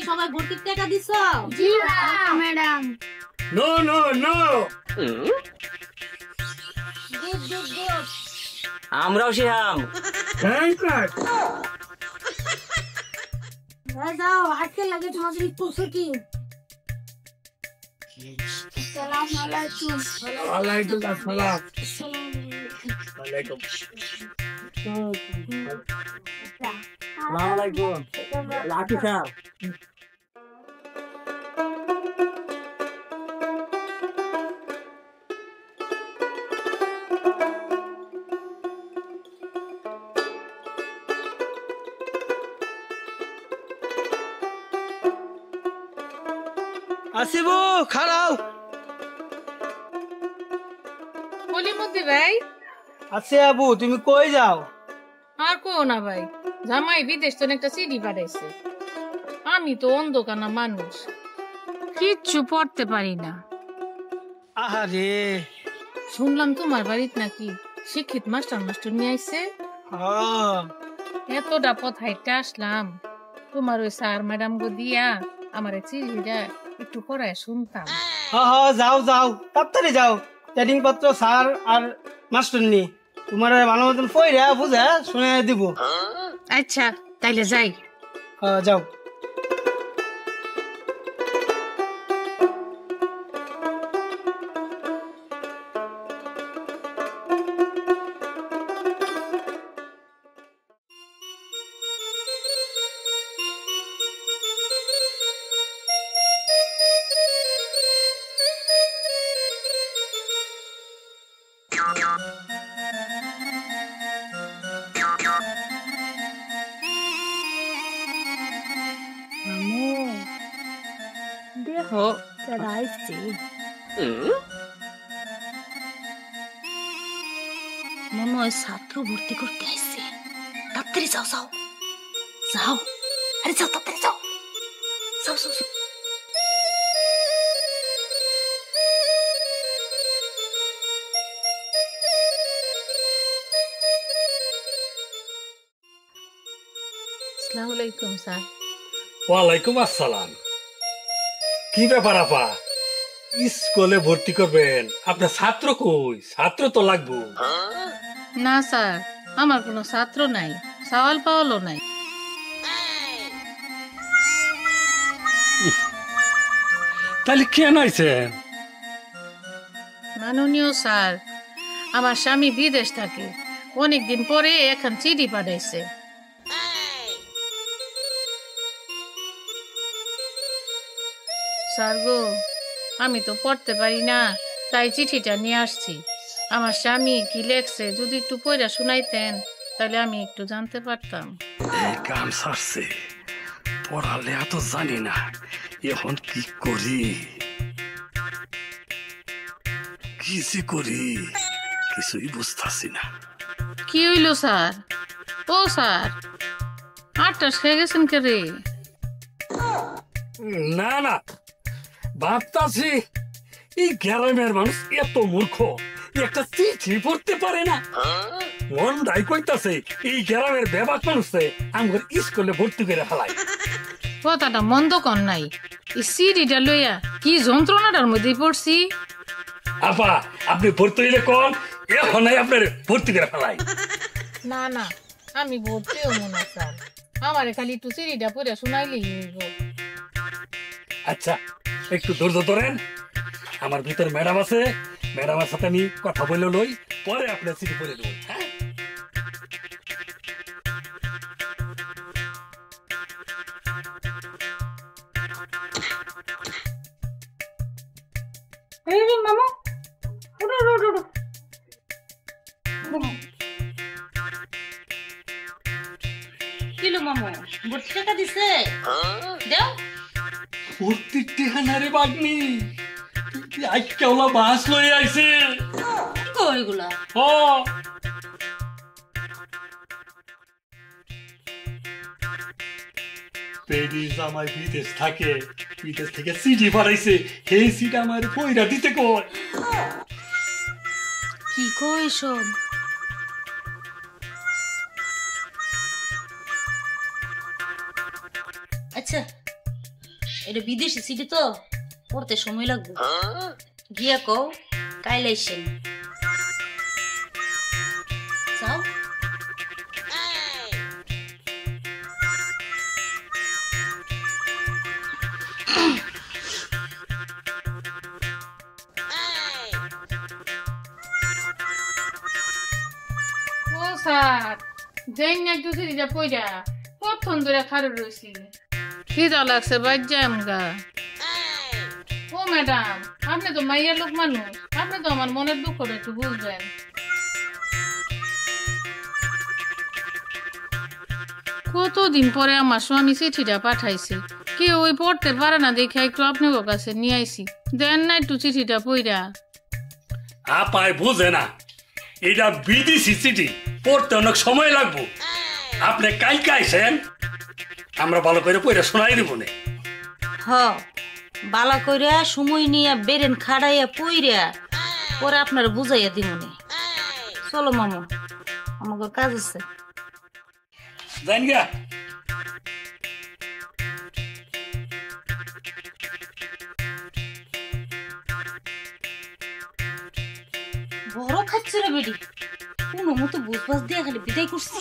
সবাই ভর্তির টাকা দিছো? জি madam. No no no, good good good. আমরাও শিহাম। Thank god. যাও আজকে লাগে তোমাদের একটু ছুটি। আসসালামু আলাইকুম। ওয়ালাইকুম আসসালাম। ওয়ালাইকুম আসসালামু আলাইকুম। Lucky sir. আসিবু খাড়াও। কলিমুদ্দি ভাই, আছে আবু, তুমি কই যাও? আর কো না ভাই, জামাই বিদেশ তো একটা চিঠি পাঠাইছে। আমি তো অন্ধকানা মানুষ, কিচ্ছু পড়তে পারি না। আহারে। শুনলাম তোমার বাড়িতে নাকি শিক্ষিত মাস্টার নিয়ে আইছে। হ্যাঁ, এতটা পথ হাইটে আসলাম, তোমার ওই স্যার ম্যাডাম গো দিয়া আমার চিঠিটা একটু পড়ায় শুনতাম। হ্যাঁ, যাও যাও, তাড়াতাড়ি যাও। ট্রেডিং পত্র স্যার আর মাস্টার নি তোমার ভালো মতন পড়া বুঝা শুনে দিব। আচ্ছা তাইলে যাই। হ্যাঁ, যাও। দেখো রাইছি মনে হয় ছাত্র ভর্তি করতে আইছে। তাড়াতাড়ি যাও যাও যাও, আরে যাও তাড়াতাড়ি যাও যাও যাও যাও। আসসালামু আলাইকুম স্যার। ওয়ালাইকুম আসসালাম। কি ব্যাপার আপা, স্কুলে ভর্তি করবেন? আপনার ছাত্র কই? ছাত্র তো লাগবো। না স্যার, আমার কোনো ছাত্র নাই, সাওয়াল পাওয়ালও নাই। তাহলে কেন আইছেন? মাননীয় স্যার, আমার স্বামী বিদেশ থাকে, অনেকদিন পরে এখন চিঠি পাঠাইছে। স্যার গো, আমি তো পড়তে পারি না, তাই চিঠিটা নিয়ে আসছি। আমার স্বামী কি লেখছে যদি একটু পড়া শুনাইতেন, তাহলে আমি একটু জানতে পারতাম। এই কাম সারছে, পড়ালেখা তো জানি না, এখন কি করি কি যে করি কিছুই বুঝতেছি না। কি হইল স্যার? ও স্যার, আটটা খেয়ে গেছেন কে রে? না না, ভাবতাছি এই গ্রামের মানুষ এত মূর্খ, একটা চিঠি পড়তে পারে না। মন দাই কইতাছে এই গ্রামের বেবাক মানুষে আমার স্কুলে ভর্তি করে ফেলায়। কথাটা মন্দ কর নাই, এই সিডিটা লইয়া কি যন্ত্রণাটার মধ্যে পড়ছি। আপা, আপনি ভর্তি হইলে কোন, এখন আপনার ভর্তি করে ফেলাই। না না, আমি ভর্তি হবো না স্যার, আমারে খালি একটু সিডিটা পড়ে শুনাইলেই হইব। আচ্ছা, একটু ধৈর্য ধরেন, আমার ভিতর ম্যাডাম আছে, ম্যাডামের সাথে আমি কথা বলে লই, পরে আপনার চিঠি পড়ে দেবো। হ্যাঁ, মামা উঠো উঠো উঠো। কিলো মামা ভর্তি টাকা দিছে? দেও ভর্তি টেহানারে বাগনি আজকেওলা বাস লই আইছে। কি কো এগুলা? ও পেডিস আমার বিদেশ থাকে, বিদেশ থেকে সিডি পাঠাইছে, সেই সিডি আমার পয়রা দিতে কয়। কি কই সব? আচ্ছা এটা বিদেশি সিটি তো পড়তে সময় লাগবে গিয়া কও কাইল আইসেন যাও ও স্যার যাই না একটু সিরিজা পইরা কতক্ষণ ধরে খারে রয়েছি খিদা লাগছে বাজ্যাম গা ও ম্যাডাম আপনি তো মাইয়া লোক মানুষ আপনি তো আমার মনের দুঃখটা একটু বুঝবেন কতদিন পরে আমার স্বামী চিঠিটা পাঠাইছে কেউ ওই পড়তে পারে না দেখে একটু আপনার কাছে নিয়ে আইছি দেন না একটু চিঠিটা পইরা আপায় বুঝে না এটা বিদেশি চিঠি পড়তে অনেক সময় লাগবো আপনি কালকে আইসেন আমরা ভালো করে পড়ে শোনাই দিব না হ বালা কইরা সময় নিয়ে বেরেন খাড়াইয়া পইরা পরে আপনার বুঝাইয়া দিমনে চলো মামু আমাকে কাজ আছে জান গা বড় খাচ্ছে রে বেডি কোনো মতো বুঝবাস দিয়ে খালি বিদায় করছি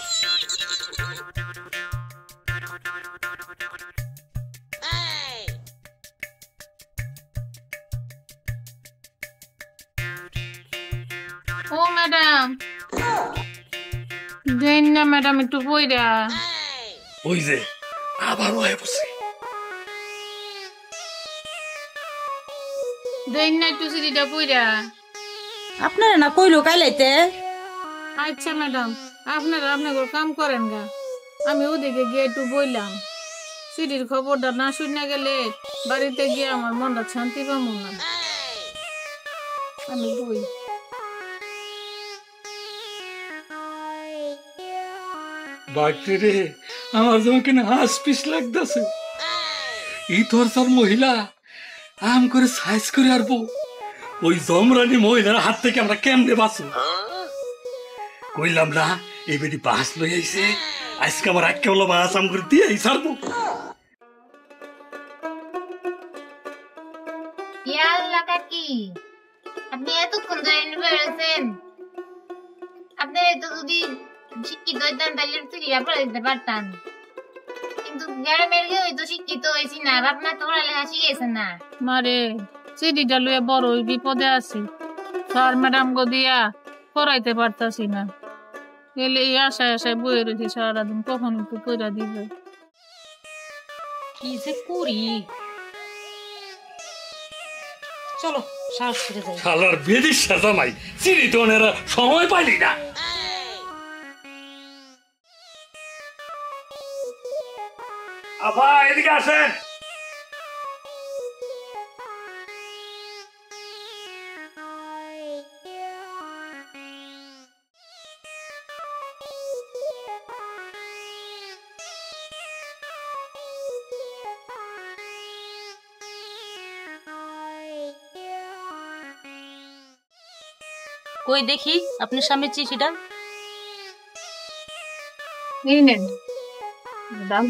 ও ম্যাডাম দেন না ম্যাডাম একটু পইরা ওই যে আবার হয়ে বসে দেন না একটু চিঠিটা পইরা আপনারা না কইলো কাইলাইতে আচ্ছা ম্যাডাম আপনারা আপনার কাম করেন গা আমি ওদিকে গিয়ে একটু বইলাম চিঠির খবরটা না শুনে গেলে বাড়িতে গিয়ে আমার মনটা শান্তি পাবো না আমি বই বাড়িতে রে আমার যেমন কিনা হাঁস পিস লাগতেছে এই তোর মহিলা আম করে সাইজ করে আরবো ওই জমরানি মহিলার হাত থেকে আমরা কেমনে বাঁচো কইলাম না এই বেটি বাস লই আইছে আজকে আমার আজকে হলো বাস আম করে দিয়ে সারবো ইয়াল্লা কাকি আপনি এতক্ষণ ধরে বেড়েছেন আপনার তো যদি শিক্ষিত হইতেন তাহলে চিঠিটা পড়ে দিতে পারতাম কিন্তু গ্রামের কেউ তো শিক্ষিত হয়েছি না আপনার তো পড়ালেখা শিখেছেন না মারে চিঠিটা লুয়ে বড় বিপদে আছি স্যার ম্যাডাম গো দিয়া পড়াইতে পারতাছি না গেলে এই আশায় আশায় বয়ে রয়েছি সারাদিন কখন একটু পড়া দিবে কি যে করি চলো সাহস করে যাই শালার বেদির সাজামাই চিনি তো ওনারা সময় পাইলি না আপা এদিকে আসেন কই দেখি আপনার স্বামীর চিঠিটা এই নেন ম্যাডাম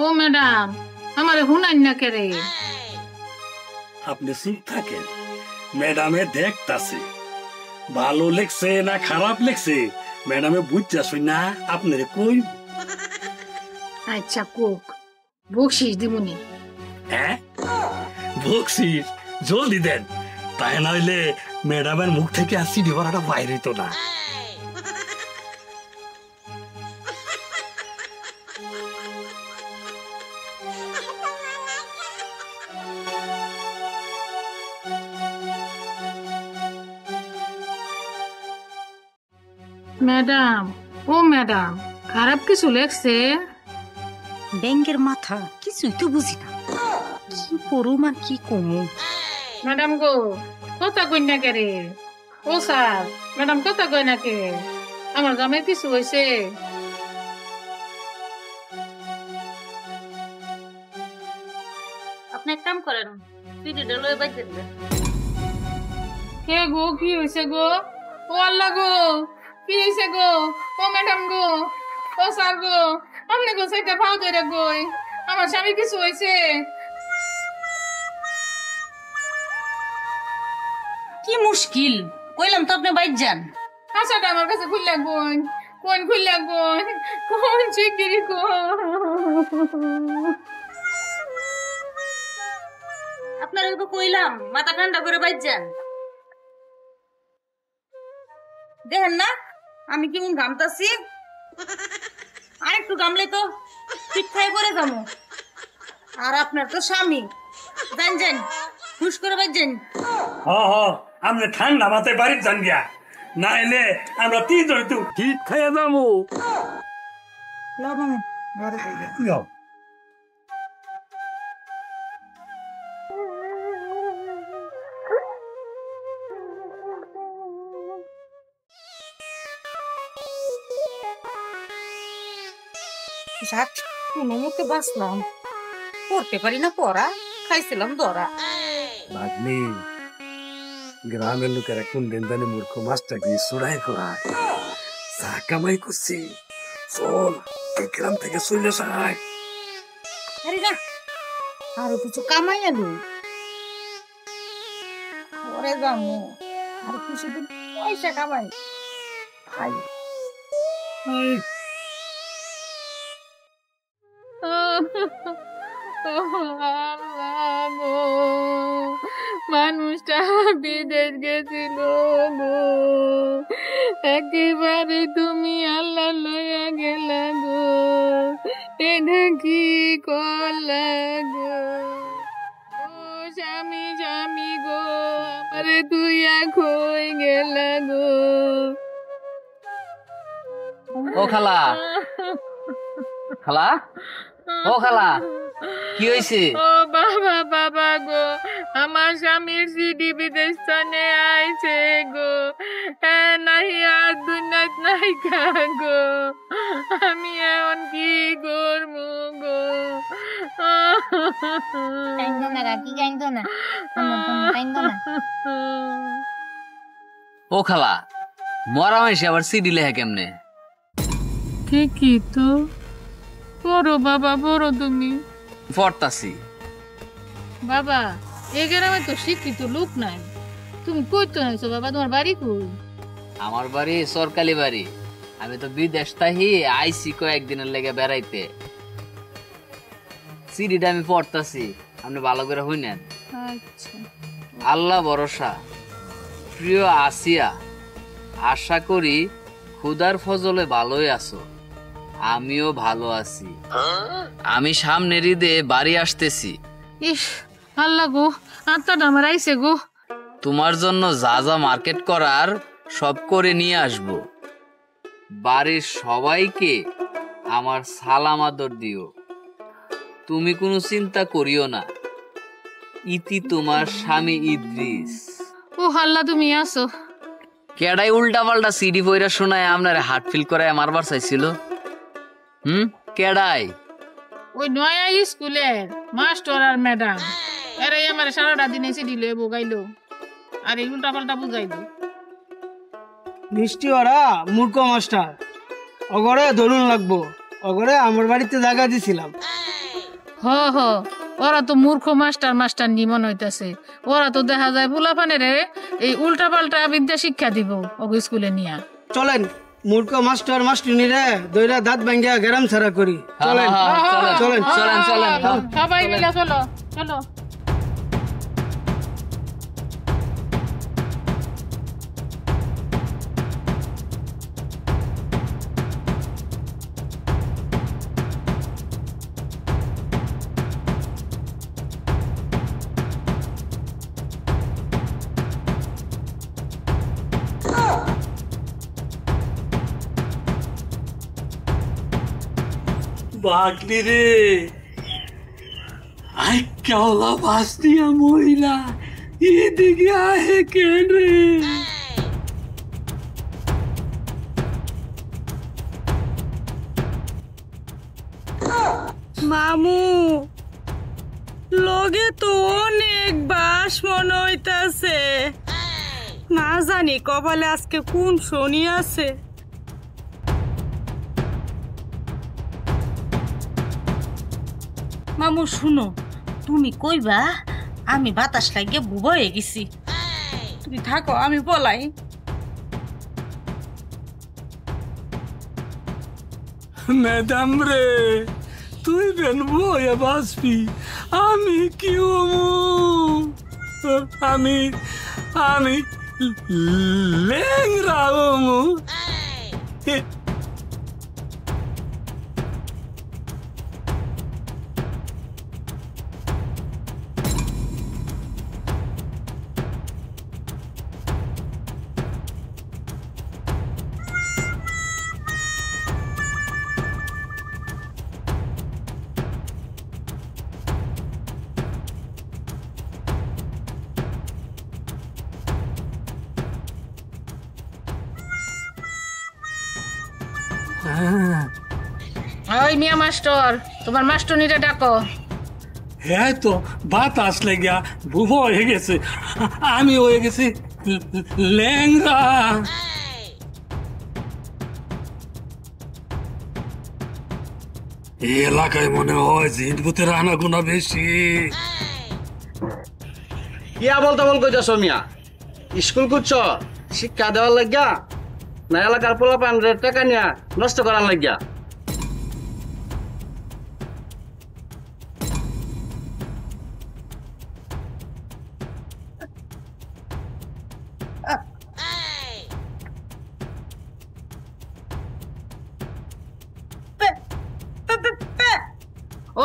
ও ম্যাডাম আমারে হুনাই না কেরে আপনি চুপ থাকেন ম্যাডামে দেখতাছে ভালো লেখছে না খারাপ লেখছে ম্যাডামে বুঝছাছই না আপনারে কই। আচ্ছা কোক বকশিস দিমুনি। হ্যাঁ বকশিস জলদি দেন, তাই নইলে ম্যাডামের মুখ থেকে আর সিডি ভরাটা বাইরে হইতো না। ম্যাডাম ও ম্যাডাম খারাপ কিছু লেখছে? ব্যাংকের মাথা কিছুই তো বুঝি না, কি করুম আর কি কমু। ম্যাডাম গো কথা কই না কে রে? ও স্যার ম্যাডাম কথা কই না কে? আমার জামাই কিছু হয়েছে? আপনি এক কাম করেন, সিডিটা লয়ে বাইতে দেন। কে গো কি হয়েছে গো? ও আল্লাহ গো কি হয়েছে গো? ও ম্যাডাম গো ও স্যার গো আপনি গো সেটা ভাও ধরে গই আমার স্বামী কিছু হয়েছে? কি মুশকিল, কইলাম তো আপনি বাইর যান। আশাটা আমার কাছে খুললা গই, কোন খুললা গই, কোন চিকিরি গো? আপনারা তো কইলাম মাথা ঠান্ডা করে বাইর যান। দেখেন না আমি কেমন ঘামতাছি, আর একটু ঘামলে তো পিঠ খাই করে যাবো। আর আপনার তো স্বামী, যান যান হুশ করে বাইর যান। আমরা ঠান্ডা মাথায় বাড়ির যান গিয়া, না এলে আমরা তিনজন তো ঠিক খাইয়া যাবো। যাও। যাক কোনো মতে বাঁচলাম, পড়তে পারি না পড়া, খাইছিলাম ধরা। ভাগ্নি গ্রামের লোকেরা কোন দিন জানি মূর্খ মাছটাকে চড়াই করায়, চা কামাই করছি, চল এই গ্রাম থেকে চলে যায়। আরে না আরো কিছু কামাই আলু পরে যাবো, আর কিছুদিন পয়সা কামাই খাই। মানুষটা বিদেশ গেছিল গো, একেবারে তুমি আল্লাহ লইয়া গেলা গো, এটা কি করলা গো? ও স্বামী স্বামী গো আমারে তুই কই গেলা গো? ও খালা, খালা, ও খালা, কি হয়েছে? ও বাবা বাবা গো, আমার স্বামীর সিডি বিদেশ স্থানে আইছে গো, নাহি আর দুনিয়াত নাই কা গো, আমি এখন কি করবো গো? কাইন্দো না কাকি, কাইন্দো না, কাইন্দো না। ও খালা, মরা মাইসে আবার সিডি লেখা কেমনে? ঠিকই তো, পড়ো বাবা পড়ো তুমি। পড়তাছি। বাবা এই গ্রামে তো শিক্ষিত লোক নাই, তুমি কই তো নাইছো বাবা? তোমার বাড়ি কই? আমার বাড়ি সরকারি বাড়ি, আমি তো বিদেশ তাহি আইসি কয়েকদিনের লেগে বেড়াইতে। সিডিটা আমি পড়তাছি, আপনি ভালো করে হইনেন। আচ্ছা আল্লাহ ভরসা। প্রিয় আসিয়া, আশা করি খুদার ফজলে ভালোই আছো, আমিও ভালো আছি। আমি সামনের ঈদে বাড়ি আসতেছি। ইস আল্লাহ গো, আত্মাটা আমার আইছে গো। তোমার জন্য যা যা মার্কেট করার সব করে নিয়ে আসব। বাড়ির সবাইকে আমার সালাম আদর দিও, তুমি কোনো চিন্তা করিও না। ইতি তোমার স্বামী ইদ্রিস। ও আল্লাহ তুমি আছো। কেডাই উল্টা পাল্টা সিডি বইরা শোনায় আপনার হার্ট ফিল করায় মারবার চাইছিল? কেডাই? ওই নয়া স্কুলের মাস্টার আর ম্যাডাম, এরাই আমার সারাটা দিন এসে দিলে বোগাইলো আর এই উল্টা পাল্টা বুঝাইলো। মিষ্টি ওরা মূর্খ মাস্টার, অগরে ধরুন লাগবো, অগরে আমার বাড়িতে জায়গা দিছিলাম। হ হ ওরা তো মূর্খ মাস্টার মাস্টার নি মনে হইতাছে। ওরা তো দেখা যায় পোলাপানের এই উল্টা পাল্টা বিদ্যা শিক্ষা দিব ওকে স্কুলে নিয়া। চলেন মূর্খ মাস্টার মাস্টারনিরে দইরা দাঁত ভাঙ্গিয়া গেরাম ছাড়া করি। চলেন চলেন চলেন চলেন সবাই মিলে চলো চলো। বাগলি রে আই কেওলা বাসনিয়া মহিলা এদিকে আহে কেন রে? মামু লগে তো অনেক বাস মনে হইতাছে, না জানি কপালে আজকে কোন শনি আছে। মামু শুনো, তুমি কইবা আমি বাতাস লাগিয়ে বুবা হয়ে গেছি, তুমি থাকো আমি বলাই। ম্যাডাম রে তুই বেনবো এ বাসবি, আমি কি হমু? আমি আমি লেংরা হমু। ওই মিয়া মাস্টার, তোমার মাস্টরনিটা ডাকো। হ্যাঁ তো বাতাস লেগা বুবা হয়ে গেছে, আমি হয়ে গেছি ল্যাংরা। এই এলাকায় মনে হয় জিন ভূতের আনাগোনা বেশি। কিয়া বলতে বল কইতাছ মিয়া? স্কুল করছ শিক্ষা দেওয়ার লাগিয়া না এলাকার পোলাপান টাকা নিয়া নষ্ট করার লাগিয়া?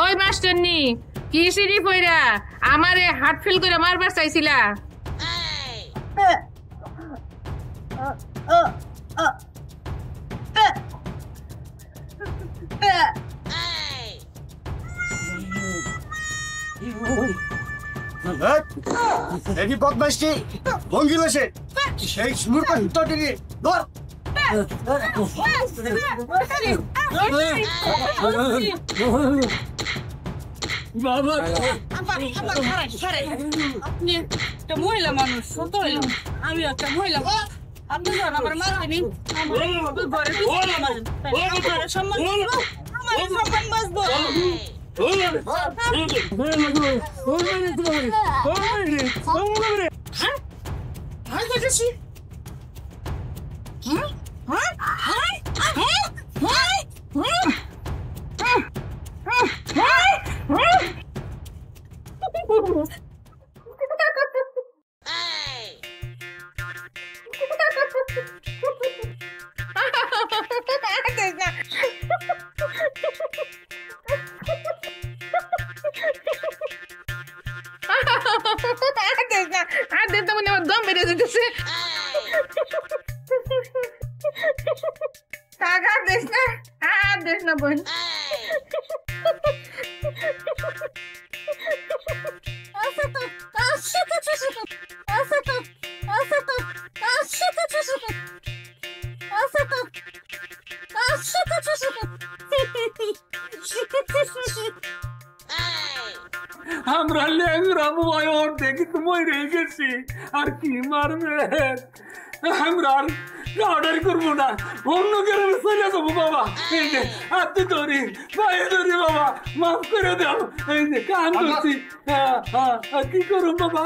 ওই মাস্টারনি কি সিঁড়ি পইরা আমারে হার্ট ফেল করে মারবার চাইছিলা? এই বদমাইশি ভঙ্গিলেছে সেই মূর্খ তোটিনি ধর। বাবা আপনি একটা মহিলা মানুষ, ছোট হইল আমি একটা মহিলা, আপনি আমার মারবেনি, ঘরে সম্মান বাঁচবো। দম বেড়ে যেতেছে। টাকা দেশ না, আর দেশ না বোন। আমরা ল্যাংরা বয়স দেখি তো মরে গেছি, আর কি মারবে? আমরা অর্ডার করবো না, অন্য গ্রামে চলে যাবো বাবা। এই যে হাতে ধরি, পায়ে ধরি বাবা, মাফ করে দাও। এই যে কান ধরছি, কি করুম বাবা?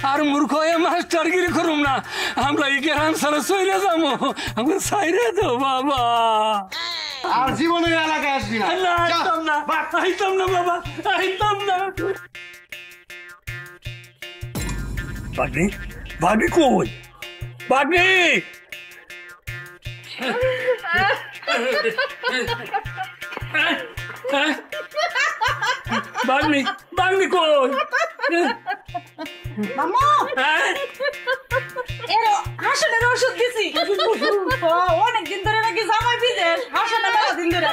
আর মূর্খ এ মাস্টারগিরি করুম না, আমরা এই গ্রাম ছাড়া চলে যাবো, আমরা সাইরে দাও বাবা। আর জীবনে এই এলাকায় আসবি না। না, আইতাম না, আইতাম না বাবা, আইতাম না। বাগনি, বাগনি কই? বাগনি! বাগনি, বাগনি কই? মামু এর হাসনের ওষুধ দিছি। অনেকদিন ধরে নাকি জামাই বিদেশ, হাসনের মেলা দিন ধরে।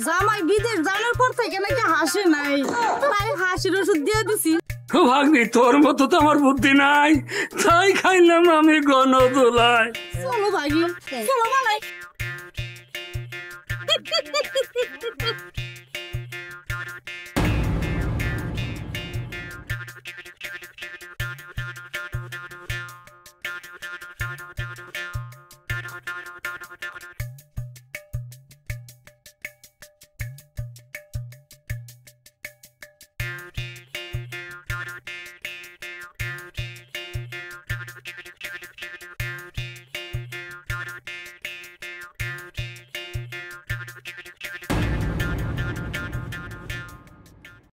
জামাই বিদেশ জানার পর থেকে নাকি হাসে নাই, তাই হাসির ওষুধ দিয়ে দিছি। ভাগ্নি, তোর মতো তো আমার বুদ্ধি নাই, তাই খাইলাম আমি গণদোলায়। চলো ভাগি, চলো বালাই।